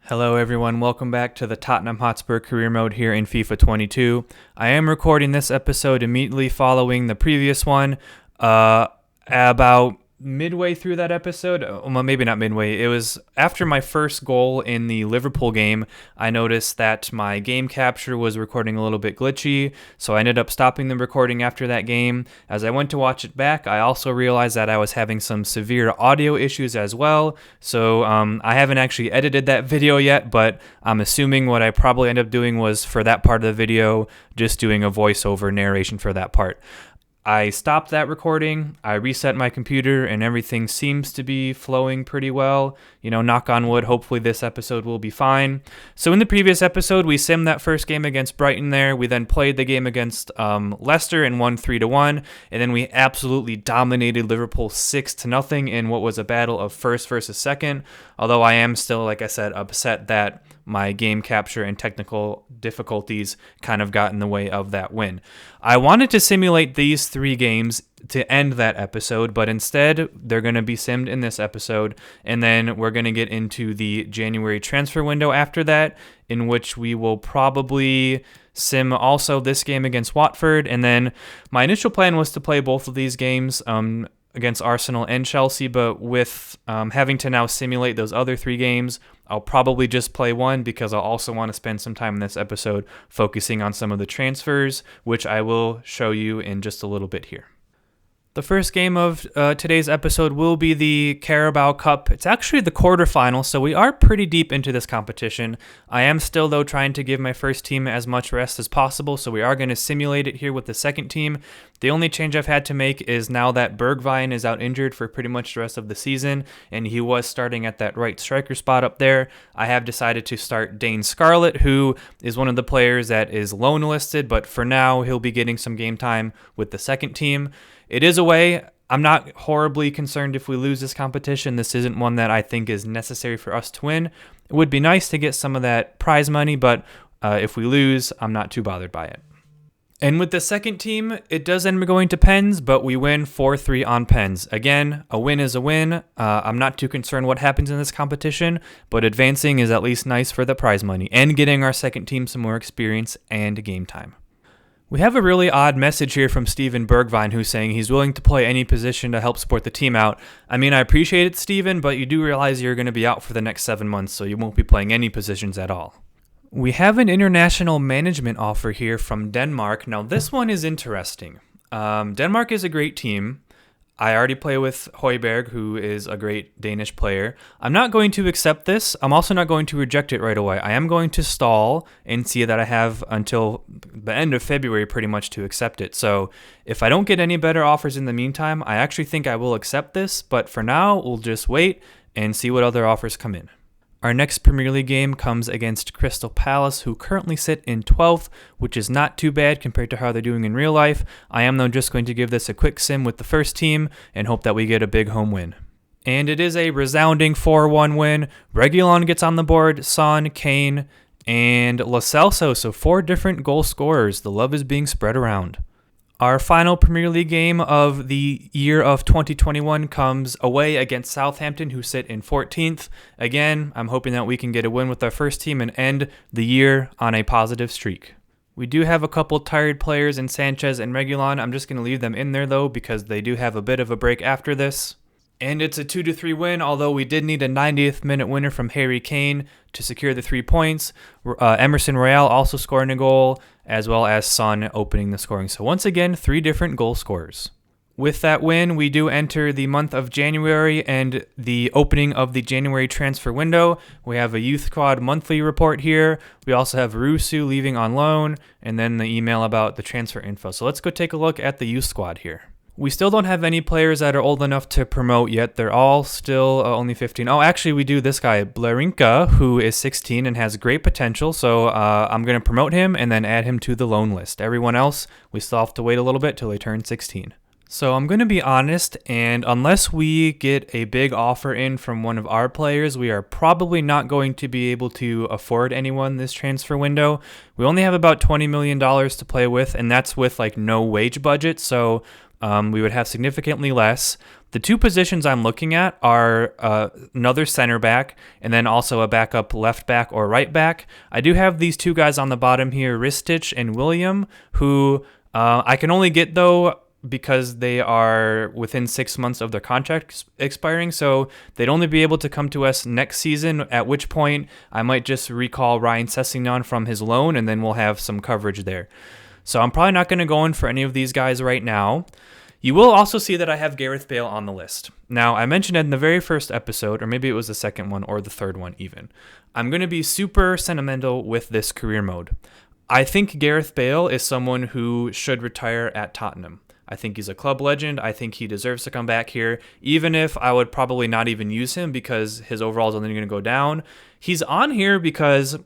Hello everyone, welcome back to the Tottenham Hotspur career mode here in FIFA 22. I am recording this episode immediately following the previous one. About midway through that episode, well, maybe not midway, it was after my first goal in the Liverpool game. I noticed that my game capture was recording a little bit glitchy, so I ended up stopping the recording after that game. As I went to watch it back, I also realized that I was having some severe audio issues as well, so I haven't actually edited that video yet, but I'm assuming what I probably ended up doing was, for that part of the video, just doing a voiceover narration for that part. I stopped that recording, I reset my computer, and everything seems to be flowing pretty well. You know, knock on wood, hopefully this episode will be fine. So in the previous episode, we simmed that first game against Brighton there. We then played the game against Leicester and won 3-1. And then we absolutely dominated Liverpool 6-0 in what was a battle of first versus second. Although I am still, like I said, upset that my game capture and technical difficulties kind of got in the way of that win. I wanted to simulate these three games to end that episode, but instead they're going to be simmed in this episode, and then we're going to get into the January transfer window after that, in which we will probably sim also this game against Watford, and then my initial plan was to play both of these games against Arsenal and Chelsea, but with having to now simulate those other three games, I'll probably just play one because I'll also want to spend some time in this episode focusing on some of the transfers, which I will show you in just a little bit here. The first game of today's episode will be the Carabao Cup. It's actually the quarterfinal, so we are pretty deep into this competition. I am still, though, trying to give my first team as much rest as possible, so we are going to simulate it here with the second team. The only change I've had to make is now that Bergwijn is out injured for pretty much the rest of the season, and he was starting at that right striker spot up there, I have decided to start Dane Scarlett, who is one of the players that is loan listed, but for now he'll be getting some game time with the second team. It is away. I'm not horribly concerned if we lose this competition. This isn't one that I think is necessary for us to win. It would be nice to get some of that prize money, but if we lose, I'm not too bothered by it. And with the second team, it does end up going to pens, but we win 4-3 on pens. Again, a win is a win. I'm not too concerned what happens in this competition, but advancing is at least nice for the prize money and getting our second team some more experience and game time. We have a really odd message here from Steven Bergwijn, who's saying he's willing to play any position to help support the team out. I mean, I appreciate it, Steven, but you do realize you're going to be out for the next 7 months, so you won't be playing any positions at all. We have an international management offer here from Denmark. Now, this one is interesting. Denmark is a great team. I already play with Højbjerg, who is a great Danish player. I'm not going to accept this. I'm also not going to reject it right away. I am going to stall and see that I have until the end of February pretty much to accept it. So if I don't get any better offers in the meantime, I actually think I will accept this. But for now, we'll just wait and see what other offers come in. Our next Premier League game comes against Crystal Palace, who currently sit in 12th, which is not too bad compared to how they're doing in real life. I am, though, just going to give this a quick sim with the first team and hope that we get a big home win. And it is a resounding 4-1 win. Reguilon gets on the board, Son, Kane, and Lo Celso, so 4 different goal scorers. The love is being spread around. Our final Premier League game of the year of 2021 comes away against Southampton, who sit in 14th. Again, I'm hoping that we can get a win with our first team and end the year on a positive streak. We do have a couple tired players in Sanchez and Reguilon. I'm just going to leave them in there, though, because they do have a bit of a break after this. And it's a 2-3 win, although we did need a 90th minute winner from Harry Kane to secure the 3 points. Emerson Royale also scoring a goal, as well as Son opening the scoring. So once again, 3 different goal scorers. With that win, we do enter the month of January and the opening of the January transfer window. We have a Youth Squad monthly report here. We also have Rusu leaving on loan, and then the email about the transfer info. So let's go take a look at the Youth Squad here. We still don't have any players that are old enough to promote yet. They're all still only 15. Oh, actually, we do this guy, Blerinka, who is 16 and has great potential. So I'm going to promote him and then add him to the loan list. Everyone else, we still have to wait a little bit till they turn 16. So I'm going to be honest, and unless we get a big offer in from one of our players, we are probably not going to be able to afford anyone this transfer window. We only have about $20 million to play with, and that's with like no wage budget. So we would have significantly less. The two positions I'm looking at are another center back and then also a backup left back or right back. I do have these two guys on the bottom here, Ristich and William, who I can only get, though, because they are within 6 months of their contract expiring. So they'd only be able to come to us next season, at which point I might just recall Ryan Sessegnon from his loan, and then we'll have some coverage there. So I'm probably not going to go in for any of these guys right now. You will also see that I have Gareth Bale on the list. Now, I mentioned in the very first episode, or maybe it was the second one or the third one even, I'm going to be super sentimental with this career mode. I think Gareth Bale is someone who should retire at Tottenham. I think he's a club legend. I think he deserves to come back here, even if I would probably not even use him because his overall is only going to go down. He's on here because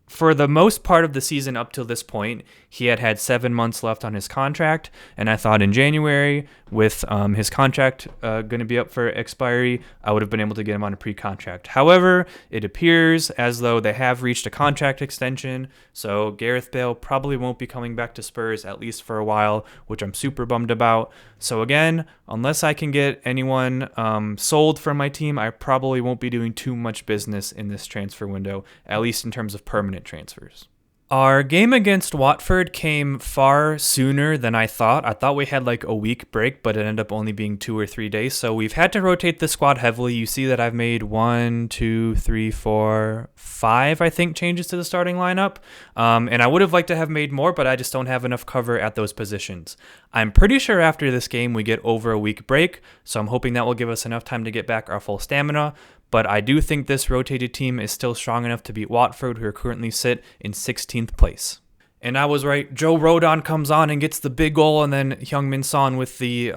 for the most part of the season up till this point, he had 7 months left on his contract, and I thought in January, with his contract going to be up for expiry, I would have been able to get him on a pre-contract. However, it appears as though they have reached a contract extension, so Gareth Bale probably won't be coming back to Spurs, at least for a while, which I'm super bummed about. So again, unless I can get anyone sold from my team, I probably won't be doing too much business in this transfer window, at least in terms of permanent transfers. Our game against Watford came far sooner than I thought. I thought we had like a week break, but it ended up only being 2 or 3 days. So we've had to rotate the squad heavily. You see that I've made 1, 2, 3, 4, 5, I think, changes to the starting lineup. And I would have liked to have made more, but I just don't have enough cover at those positions. I'm pretty sure after this game we get over a week break, so I'm hoping that will give us enough time to get back our full stamina. But I do think this rotated team is still strong enough to beat Watford, who currently sit in 16th place. And I was right. Joe Rodon comes on and gets the big goal, and then Heung-min Son with the,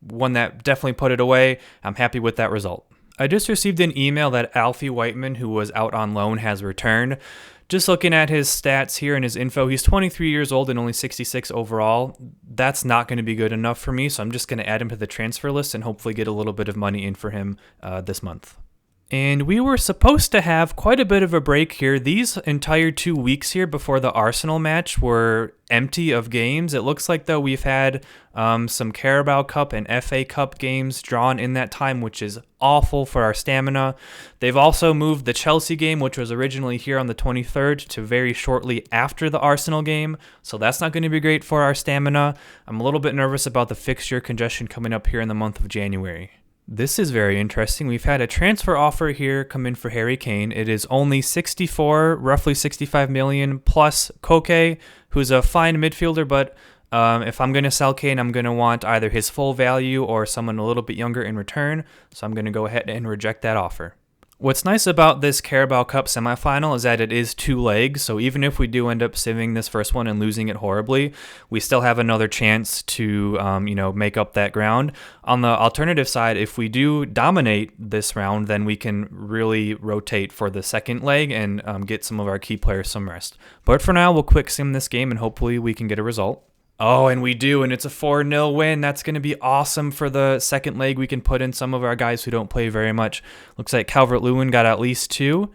one that definitely put it away. I'm happy with that result. I just received an email that Alfie Whiteman, who was out on loan, has returned. Just looking at his stats here and his info, he's 23 years old and only 66 overall. That's not going to be good enough for me, so I'm just going to add him to the transfer list and hopefully get a little bit of money in for him this month. And we were supposed to have quite a bit of a break here. These entire 2 weeks here before the Arsenal match were empty of games. It looks like, though, we've had some Carabao Cup and FA Cup games drawn in that time, which is awful for our stamina. They've also moved the Chelsea game, which was originally here on the 23rd, to very shortly after the Arsenal game. So that's not going to be great for our stamina. I'm a little bit nervous about the fixture congestion coming up here in the month of January. This is very interesting. We've had a transfer offer here come in for Harry Kane. It is only 64, roughly 65 million, plus Koke, who's a fine midfielder, but if I'm going to sell Kane, I'm going to want either his full value or someone a little bit younger in return, so I'm going to go ahead and reject that offer. What's nice about this Carabao Cup semifinal is that it is 2 legs, so even if we do end up sieving this first one and losing it horribly, we still have another chance to, make up that ground. On the alternative side, if we do dominate this round, then we can really rotate for the second leg and get some of our key players some rest. But for now, we'll quick sim this game and hopefully we can get a result. Oh, and we do, and it's a 4-0 win. That's going to be awesome for the second leg. We can put in some of our guys who don't play very much. Looks like Calvert-Lewin got at least 2,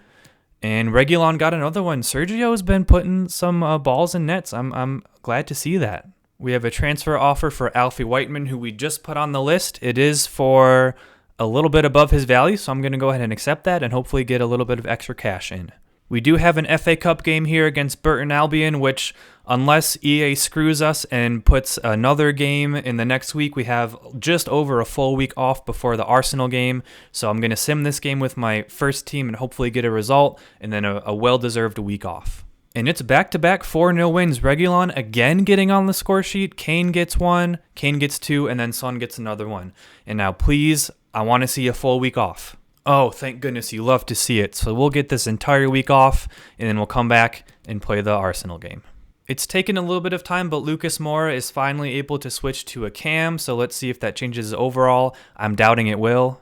and Reguilon got another one. Sergio's been putting some balls in nets. I'm glad to see that. We have a transfer offer for Alfie Whiteman, who we just put on the list. It is for a little bit above his value, so I'm going to go ahead and accept that and hopefully get a little bit of extra cash in. We do have an FA Cup game here against Burton Albion, which, unless EA screws us and puts another game in the next week, we have just over a full week off before the Arsenal game. So I'm going to sim this game with my first team and hopefully get a result, and then a well-deserved week off. And it's back-to-back 4-0 wins. Reguilon again getting on the score sheet. Kane gets 1, Kane gets 2, and then Son gets another one. And now, please, I want to see a full week off. Oh, thank goodness, you love to see it. So we'll get this entire week off, and then we'll come back and play the Arsenal game. It's taken a little bit of time, but Lucas Moura is finally able to switch to a cam, so let's see if that changes his overall. I'm doubting it will.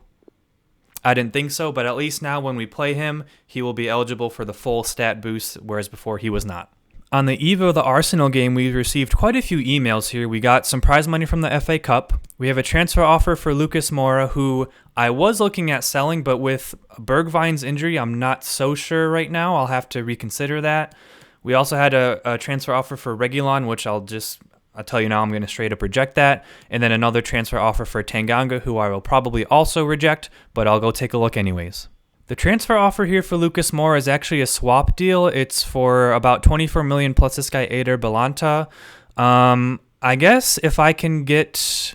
I didn't think so, but at least now when we play him, he will be eligible for the full stat boost, whereas before he was not. On the eve of the Arsenal game, we received quite a few emails here. We got some prize money from the FA Cup. We have a transfer offer for Lucas Moura, who I was looking at selling, but with Bergwijn's injury, I'm not so sure right now. I'll have to reconsider that. We also had a transfer offer for Reguilon, which I'll just I'll tell you now, I'm going to straight up reject that. And then another transfer offer for Tanganga, who I will probably also reject, but I'll go take a look anyways. The transfer offer here for Lucas Moura is actually a swap deal. It's for about 24 million plus this guy Eder Balanta. I guess if I can get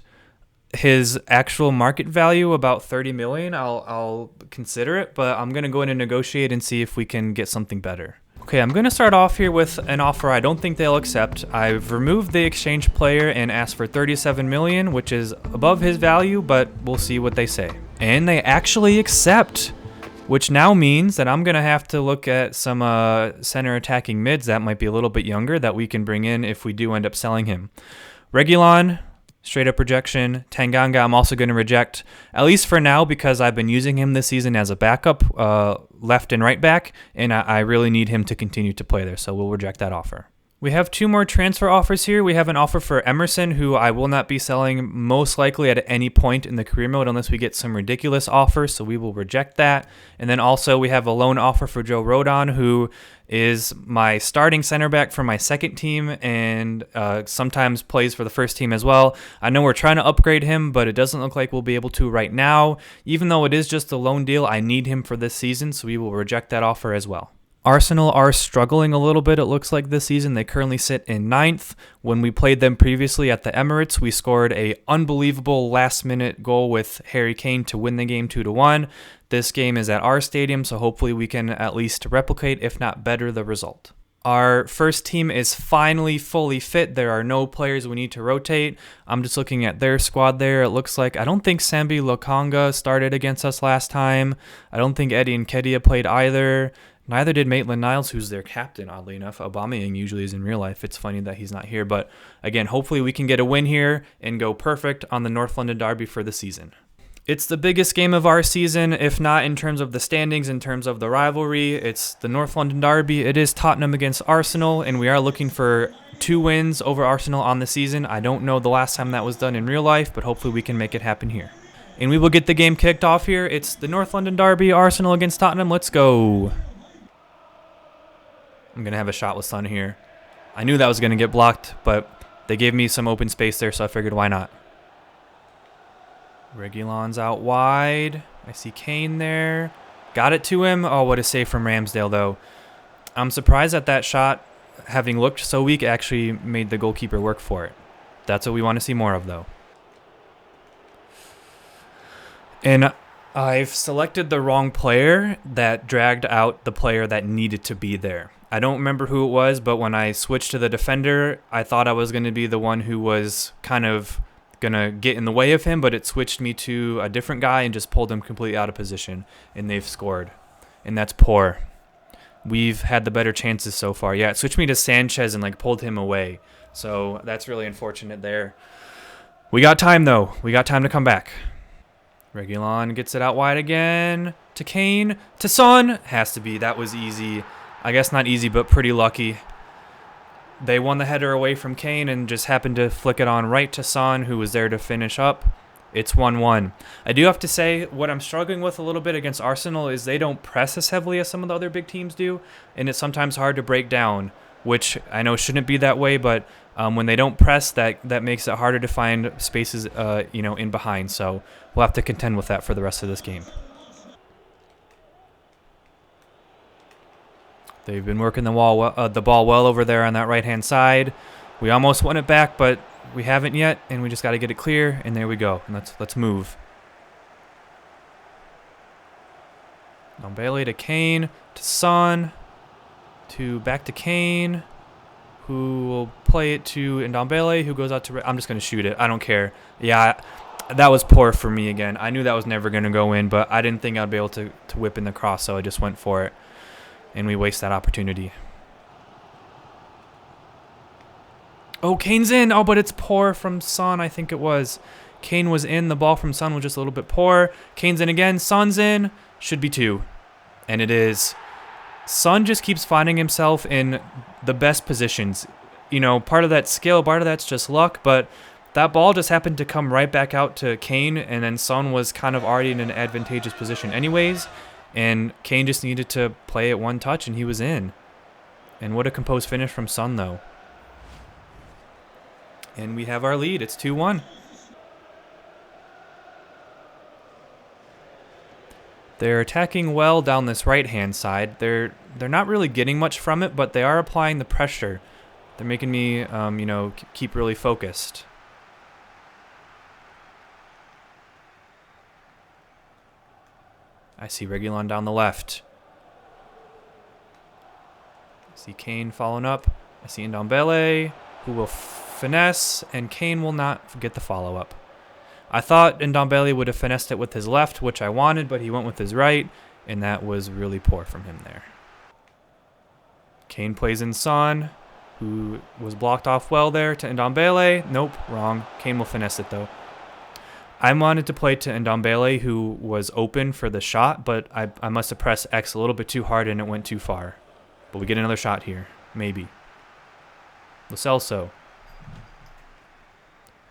his actual market value about 30 million, I'll consider it, but I'm going to go in and negotiate and see if we can get something better. Okay, I'm going to start off here with an offer I don't think they'll accept. I've removed the exchange player and asked for 37 million, which is above his value, but we'll see what they say. And they actually accept, which now means that I'm going to have to look at some center attacking mids that might be a little bit younger that we can bring in if we do end up selling him. Reguilon, straight up rejection. Tanganga, I'm also going to reject, at least for now, because I've been using him this season as a backup left and right back, and I really need him to continue to play there, so we'll reject that offer. We have two more transfer offers here. We have an offer for Emerson, who I will not be selling most likely at any point in the career mode unless we get some ridiculous offers, so we will reject that. And then also we have a loan offer for Joe Rodon, who is my starting center back for my second team and sometimes plays for the first team as well. I know we're trying to upgrade him, but it doesn't look like we'll be able to right now. Even though it is just a loan deal, I need him for this season, so we will reject that offer as well. Arsenal are struggling a little bit, it looks like, this season. They currently sit in 9th. When we played them previously at the Emirates, we scored a unbelievable last-minute goal with Harry Kane to win the game 2-1. This game is at our stadium, so hopefully we can at least replicate, if not better, the result. Our first team is finally fully fit. There are no players we need to rotate. I'm just looking at their squad there. It looks like, I don't think Sambi Lokonga started against us last time. I don't think Eddie Nketiah played either. Neither did Maitland-Niles, who's their captain, oddly enough. Aubameyang usually is in real life. It's funny that he's not here. But again, hopefully we can get a win here and go perfect on the North London Derby for the season. It's the biggest game of our season, if not in terms of the standings, in terms of the rivalry. It's the North London Derby. It is Tottenham against Arsenal, and we are looking for 2 wins over Arsenal on the season. I don't know the last time that was done in real life, but hopefully we can make it happen here. And we will get the game kicked off here. It's the North London Derby, Arsenal against Tottenham. Let's go. I'm going to have a shot with Son here. I knew that was going to get blocked, but they gave me some open space there, so I figured why not. Reguilon's out wide. I see Kane there. Got it to him. Oh, what a save from Ramsdale, though. I'm surprised that that shot, having looked so weak, actually made the goalkeeper work for it. That's what we want to see more of, though. And I've selected the wrong player that dragged out the player that needed to be there. I don't remember who it was, but when I switched to the defender, I thought I was going to be the one who was kind of going to get in the way of him, but it switched me to a different guy and just pulled him completely out of position, and they've scored. And that's poor. We've had the better chances so far. Yeah, it switched me to Sanchez and pulled him away. So that's really unfortunate there. We got time, though. We got time to come back. Reguilon gets it out wide again. To Kane. To Son. Has to be. That was easy. I guess not easy, but pretty lucky. They won the header away from Kane and just happened to flick it on right to Son, who was there to finish up. It's 1-1. I do have to say, what I'm struggling with a little bit against Arsenal is they don't press as heavily as some of the other big teams do, and it's sometimes hard to break down, which I know shouldn't be that way, but when they don't press, that makes it harder to find spaces in behind. So we'll have to contend with that for the rest of this game. They've been working the ball well over there on that right-hand side. We almost won it back, but we haven't yet, and we just got to get it clear, and there we go. And let's move. Ndombele to Kane, to Son, back to Kane, who will play it to Ndombele, who goes out to... I'm just going to shoot it. I don't care. Yeah, that was poor for me again. I knew that was never going to go in, but I didn't think I'd be able to whip in the cross, so I just went for it. And we waste that opportunity. Oh, Kane's in. Oh, but it's poor from Son, I think it was. Kane was in. The ball from Son was just a little bit poor. Kane's in again. Son's in. Should be 2. And it is. Son just keeps finding himself in the best positions. Part of that's skill, part of that's just luck, but that ball just happened to come right back out to Kane, and then Son was kind of already in an advantageous position anyways. And Kane just needed to play it one touch, and he was in. And what a composed finish from Son, though. And we have our lead. It's 2-1. They're attacking well down this right-hand side. They're not really getting much from it, but they are applying the pressure. They're making me, keep really focused. I see Reguilon down the left. I see Kane following up. I see Ndombele, who will finesse, and Kane will not get the follow-up. I thought Ndombele would have finessed it with his left, which I wanted, but he went with his right, and that was really poor from him there. Kane plays in Son, who was blocked off well there to Ndombele. Nope, wrong. Kane will finesse it, though. I wanted to play to Ndombele, who was open for the shot, but I must have pressed X a little bit too hard, and it went too far. But we get another shot here. Maybe. Lo Celso.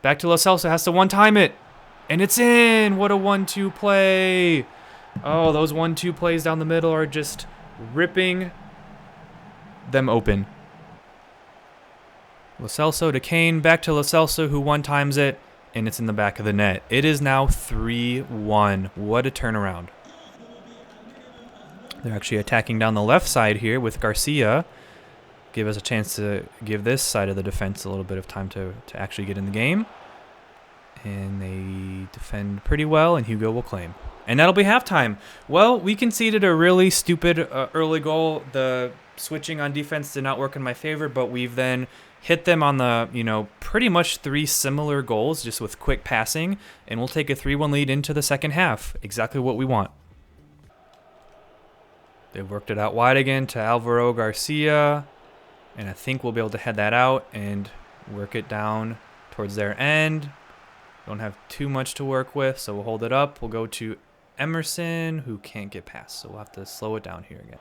Back to Lo Celso. Has to one-time it. And it's in! What a 1-2 play! Oh, those 1-2 plays down the middle are just ripping them open. Lo Celso to Kane. Back to Lo Celso, who one-times it. And it's in the back of the net. It is now 3-1. What a turnaround. They're actually attacking down the left side here with Garcia. Give us a chance to give this side of the defense a little bit of time to actually get in the game. And they defend pretty well, and Hugo will claim. And that'll be halftime. Well, we conceded a really stupid early goal. The switching on defense did not work in my favor, but we've then hit them on the, pretty much 3 similar goals, just with quick passing, and we'll take a 3-1 lead into the second half. Exactly what we want. They've worked it out wide again to Alvaro Garcia, and I think we'll be able to head that out and work it down towards their end. Don't have too much to work with, so we'll hold it up. We'll go to Emerson, who can't get past, so we'll have to slow it down here again.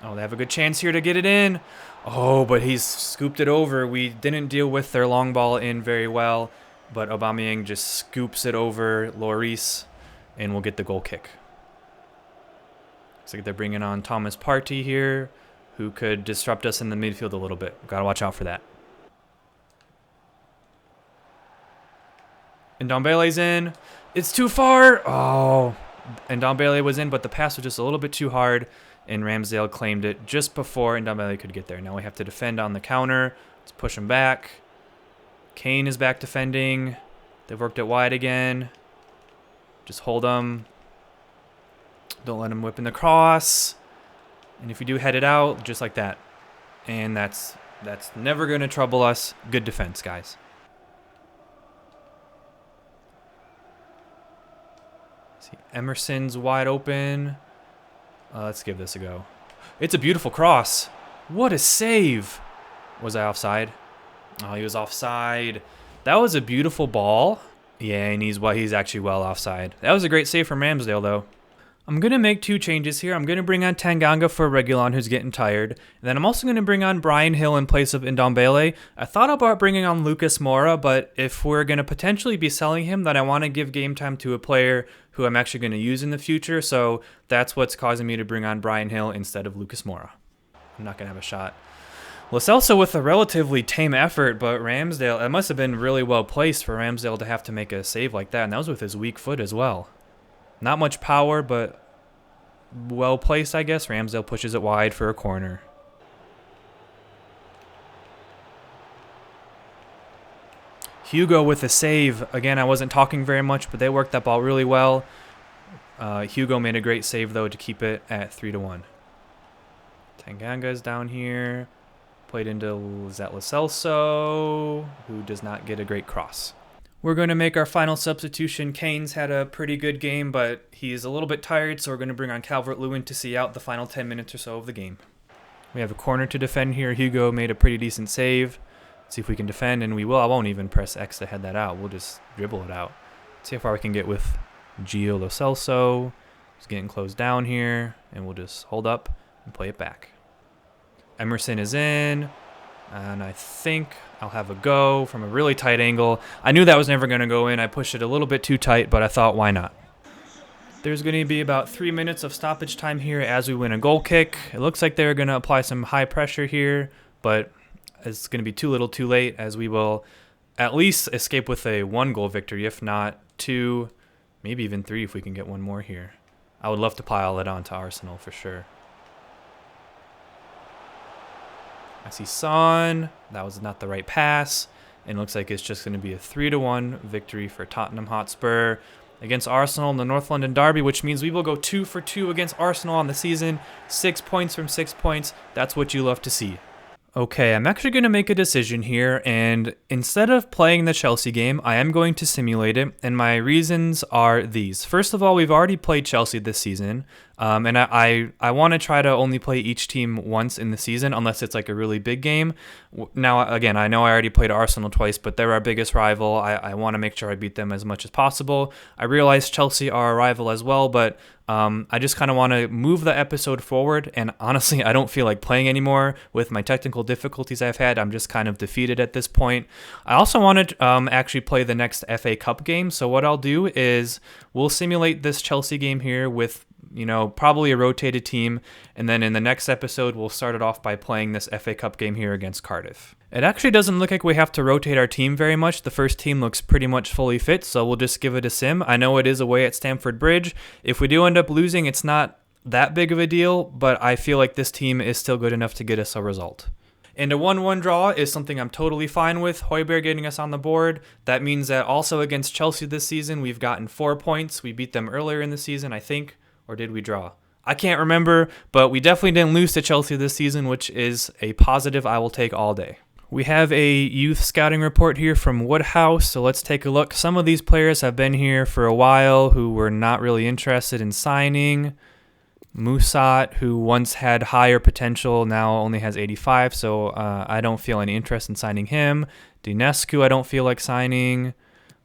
Oh, they have a good chance here to get it in. Oh, but he's scooped it over. We didn't deal with their long ball in very well, but Aubameyang just scoops it over Lloris, and we'll get the goal kick. Looks like they're bringing on Thomas Partey here, who could disrupt us in the midfield a little bit. Got to watch out for that. And Ndombele's in. It's too far. Oh, and Ndombele was in, but the pass was just a little bit too hard, and Ramsdale claimed it just before Ndombele could get there. Now we have to defend on the counter. Let's push him back. Kane is back defending. They've worked it wide again. Just hold him. Don't let him whip in the cross. And if we do head it out, just like that. And that's never going to trouble us. Good defense, guys. See, Emerson's wide open. Let's give this a go. It's a beautiful cross. What a save. Was I offside? Oh, he was offside. That was a beautiful ball. Yeah, and he's actually well offside. That was a great save from Ramsdale, though. I'm going to make 2 changes here. I'm going to bring on Tanganga for Reguilon, who's getting tired. And then I'm also going to bring on Brian Hill in place of Ndombele. I thought about bringing on Lucas Moura, but if we're going to potentially be selling him, then I want to give game time to a player who I'm actually going to use in the future. So that's what's causing me to bring on Brian Hill instead of Lucas Moura. I'm not going to have a shot. Lo Celso with a relatively tame effort, but Ramsdale, it must have been really well placed for Ramsdale to have to make a save like that. And that was with his weak foot as well. Not much power, but well placed, I guess. Ramsdale pushes it wide for a corner. Hugo with a save. Again, I wasn't talking very much, but they worked that ball really well. Hugo made a great save, though, to keep it at 3-1. Tanganga's down here. Played into Lo Celso, who does not get a great cross. We're going to make our final substitution. Kane's had a pretty good game, but he's a little bit tired, so we're going to bring on Calvert-Lewin to see out the final 10 minutes or so of the game. We have a corner to defend here. Hugo made a pretty decent save. Let's see if we can defend, and we will. I won't even press X to head that out. We'll just dribble it out. Let's see how far we can get with Gio Lo Celso. He's getting closed down here, and we'll just hold up and play it back. Emerson is in, and I think I'll have a go from a really tight angle. I knew that was never going to go in. I pushed it a little bit too tight, but I thought, why not? There's going to be about 3 minutes of stoppage time here as we win a goal kick. It looks like they're going to apply some high pressure here, but it's going to be too little too late, as we will at least escape with a 1-goal victory, if not 2, maybe even 3 if we can get one more here. I would love to pile it on to Arsenal for sure. I see Son. That was not the right pass. And it looks like it's just going to be a 3-1 victory for Tottenham Hotspur against Arsenal in the North London Derby, which means we will go 2 for 2 against Arsenal on the season. 6 points from 6 points. That's what you love to see. Okay, I'm actually going to make a decision here, and instead of playing the Chelsea game, I am going to simulate it, and my reasons are these. First of all, we've already played Chelsea this season, and I want to try to only play each team once in the season, unless it's like a really big game. Now, again, I know I already played Arsenal twice, but they're our biggest rival. I want to make sure I beat them as much as possible. I realize Chelsea are a rival as well, but I just kind of want to move the episode forward, and honestly, I don't feel like playing anymore with my technical difficulties I've had. I'm just kind of defeated at this point. I also want to actually play the next FA Cup game, so what I'll do is we'll simulate this Chelsea game here with probably a rotated team, and then in the next episode, we'll start it off by playing this FA Cup game here against Cardiff. It actually doesn't look like we have to rotate our team very much. The first team looks pretty much fully fit, so we'll just give it a sim. I know it is away at Stamford Bridge. If we do end up losing, it's not that big of a deal, but I feel like this team is still good enough to get us a result. And a 1-1 draw is something I'm totally fine with. Højbjerg getting us on the board. That means that also against Chelsea this season, we've gotten 4 points. We beat them earlier in the season, I think. Or did we draw? I can't remember, but we definitely didn't lose to Chelsea this season, which is a positive I will take all day. We have a youth scouting report here from Woodhouse, so let's take a look. Some of these players have been here for a while who were not really interested in signing. Musat, who once had higher potential, now only has 85, so I don't feel any interest in signing him. Dinescu, I don't feel like signing.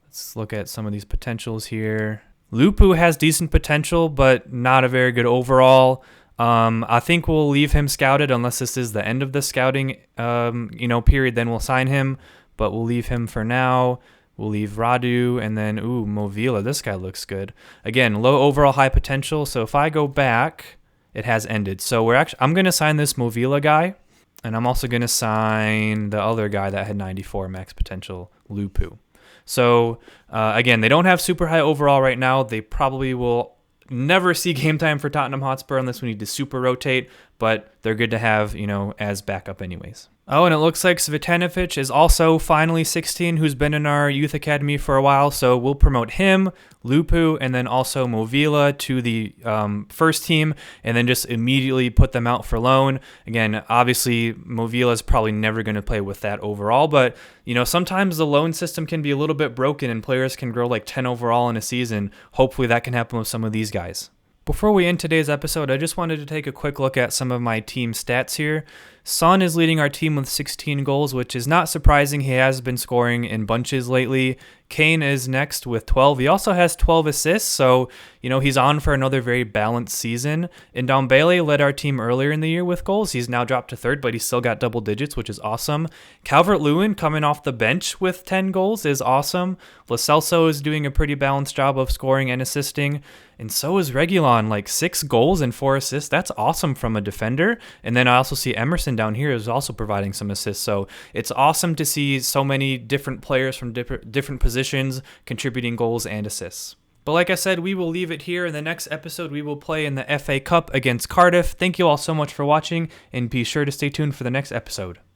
Let's look at some of these potentials here. Lupu has decent potential, but not a very good overall. I think we'll leave him scouted unless this is the end of the scouting period. Then we'll sign him, but we'll leave him for now. We'll leave Radu, and then Movila. This guy looks good. Again, low overall, high potential. So if I go back, it has ended. So I'm going to sign this Movila guy, and I'm also going to sign the other guy that had 94 max potential, Lupu. So, again, they don't have super high overall right now. They probably will never see game time for Tottenham Hotspur unless we need to super rotate, but they're good to have, as backup anyways. Oh, and it looks like Svitanovic is also finally 16, who's been in our youth academy for a while, so we'll promote him, Lupu, and then also Movila to the first team, and then just immediately put them out for loan. Again, obviously, Movila is probably never going to play with that overall, but, sometimes the loan system can be a little bit broken, and players can grow like 10 overall in a season. Hopefully that can happen with some of these guys. Before we end today's episode, I just wanted to take a quick look at some of my team stats here. Son is leading our team with 16 goals, which is not surprising. He has been scoring in bunches lately. Kane is next with 12. He also has 12 assists, so, he's on for another very balanced season. Ndombele led our team earlier in the year with goals. He's now dropped to third, but he's still got double digits, which is awesome. Calvert-Lewin coming off the bench with 10 goals is awesome. Lo Celso is doing a pretty balanced job of scoring and assisting. And so is Reguilon, like 6 goals and 4 assists. That's awesome from a defender. And then I also see Emerson down here is also providing some assists. So it's awesome to see so many different players from different positions contributing goals and assists. But like I said, we will leave it here. In the next episode, we will play in the FA Cup against Cardiff. Thank you all so much for watching, and be sure to stay tuned for the next episode.